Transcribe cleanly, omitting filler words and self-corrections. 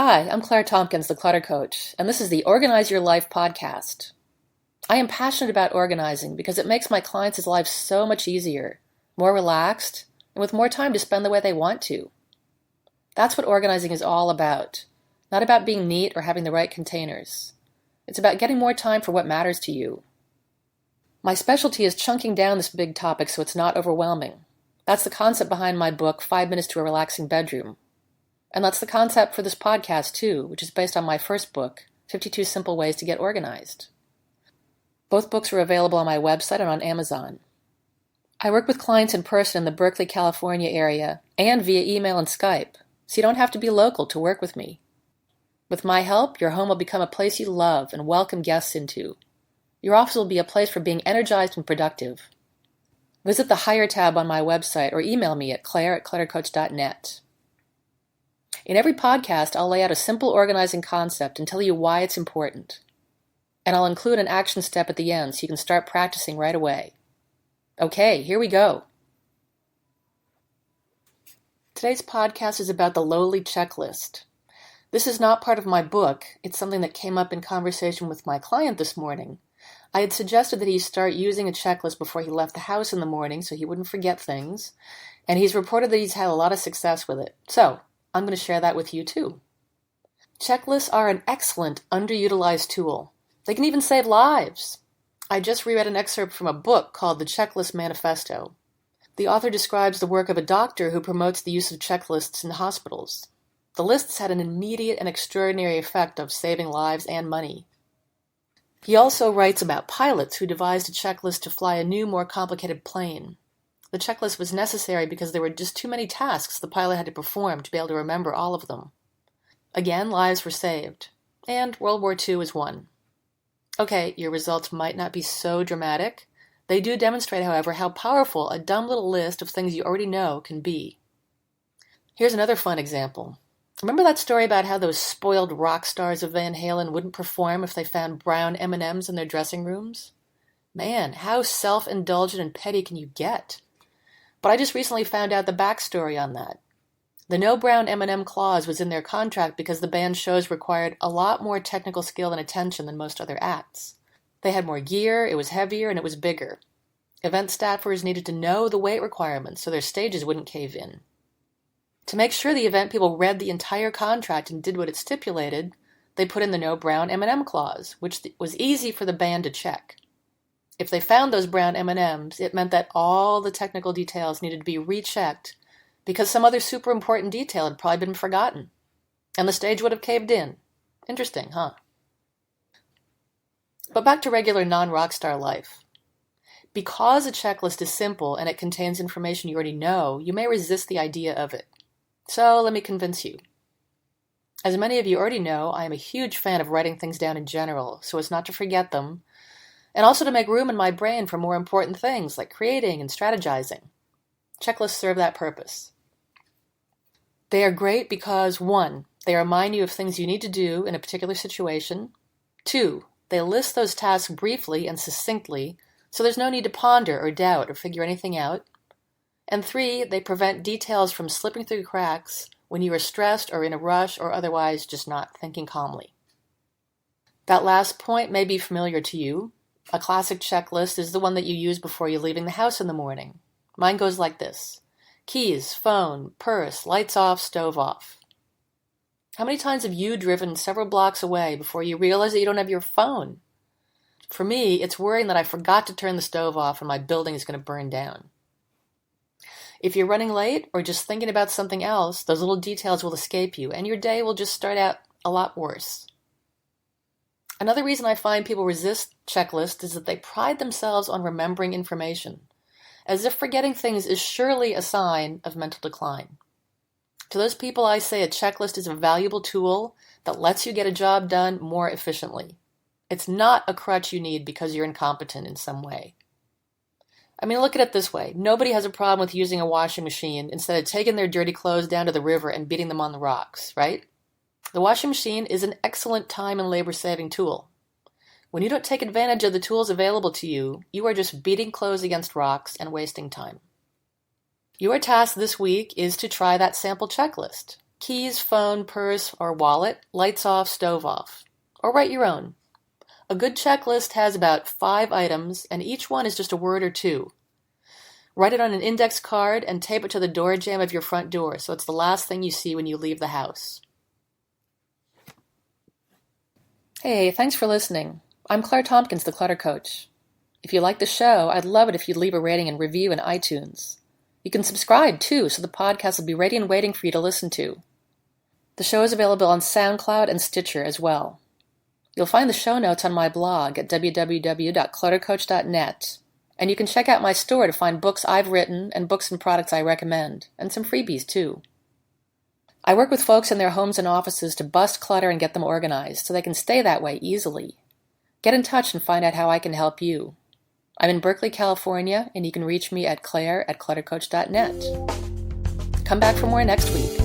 Hi, I'm Claire Tompkins, the Clutter Coach, and this is the Organize Your Life podcast. I am passionate about organizing because it makes my clients' lives so much easier, more relaxed, and with more time to spend the way they want to. That's what organizing is all about, not about being neat or having the right containers. It's about getting more time for what matters to you. My specialty is chunking down this big topic so it's not overwhelming. That's the concept behind my book, 5 Minutes to a Relaxing Bedroom. And that's the concept for this podcast, too, which is based on my first book, 52 Simple Ways to Get Organized. Both books are available on my website and on Amazon. I work with clients in person in the Berkeley, California area and via email and Skype, so you don't have to be local to work with me. With my help, your home will become a place you love and welcome guests into. Your office will be a place for being energized and productive. Visit the Hire tab on my website or email me at claire@cluttercoach.net. In every podcast, I'll lay out a simple organizing concept and tell you why it's important. And I'll include an action step at the end so you can start practicing right away. Okay, here we go. Today's podcast is about the lowly checklist. This is not part of my book. It's something that came up in conversation with my client this morning. I had suggested that he start using a checklist before he left the house in the morning so he wouldn't forget things, and he's reported that he's had a lot of success with it. So, I'm going to share that with you too. Checklists are an excellent, underutilized tool. They can even save lives. I just reread an excerpt from a book called the Checklist Manifesto. The author describes the work of a doctor who promotes the use of checklists in hospitals. The lists had an immediate and extraordinary effect of saving lives and money. He also writes about pilots who devised a checklist to fly a new, more complicated plane. The checklist was necessary because there were just too many tasks the pilot had to perform to be able to remember all of them. Again, lives were saved, and World War II was won. Okay, your results might not be so dramatic. They do demonstrate, however, how powerful a dumb little list of things you already know can be. Here's another fun example. Remember that story about how those spoiled rock stars of Van Halen wouldn't perform if they found brown M&Ms in their dressing rooms? Man, how self-indulgent and petty can you get? But I just recently found out the backstory on that. The no brown M&M clause was in their contract because the band's shows required a lot more technical skill and attention than most other acts. They had more gear, it was heavier, and it was bigger. Event staffers needed to know the weight requirements so their stages wouldn't cave in. To make sure the event people read the entire contract and did what it stipulated, they put in the no brown M&M clause, which was easy for the band to check. If they found those brown M&Ms, it meant that all the technical details needed to be rechecked because some other super important detail had probably been forgotten, and the stage would have caved in. Interesting, huh? But back to regular non-rockstar life. Because a checklist is simple and it contains information you already know, you may resist the idea of it. So let me convince you. As many of you already know, I am a huge fan of writing things down in general so as not to forget them, and also to make room in my brain for more important things like creating and strategizing. Checklists serve that purpose. They are great because 1. They remind you of things you need to do in a particular situation. 2. They list those tasks briefly and succinctly, so there's no need to ponder or doubt or figure anything out. And 3. They prevent details from slipping through cracks when you are stressed or in a rush or otherwise just not thinking calmly. That last point may be familiar to you. A classic checklist is the one that you use before you're leaving the house in the morning. Mine goes like this. Keys, phone, purse, lights off, stove off. How many times have you driven several blocks away before you realize that you don't have your phone? For me, it's worrying that I forgot to turn the stove off and my building is going to burn down. If you're running late or just thinking about something else, those little details will escape you and your day will just start out a lot worse. Another reason I find people resist checklists is that they pride themselves on remembering information, as if forgetting things is surely a sign of mental decline. To those people, I say a checklist is a valuable tool that lets you get a job done more efficiently. It's not a crutch you need because you're incompetent in some way. I mean, look at it this way. Nobody has a problem with using a washing machine instead of taking their dirty clothes down to the river and beating them on the rocks, right? The washing machine is an excellent time and labor-saving tool. When you don't take advantage of the tools available to you, you are just beating clothes against rocks and wasting time. Your task this week is to try that sample checklist. keys, phone, purse, or wallet, lights off, stove off. Or write your own. A good checklist has about 5 items, and each one is just a word or 2. Write it on an index card and tape it to the door jamb of your front door so it's the last thing you see when you leave the house. Hey, thanks for listening. I'm Claire Tompkins, the Clutter Coach. If you like the show, I'd love it if you'd leave a rating and review in iTunes. You can subscribe, too, so the podcast will be ready and waiting for you to listen to. The show is available on SoundCloud and Stitcher as well. You'll find the show notes on my blog at www.cluttercoach.net, and you can check out my store to find books I've written and books and products I recommend, and some freebies, too. I work with folks in their homes and offices to bust clutter and get them organized so they can stay that way easily. Get in touch and find out how I can help you. I'm in Berkeley, California, and you can reach me at claire@cluttercoach.net. Come back for more next week.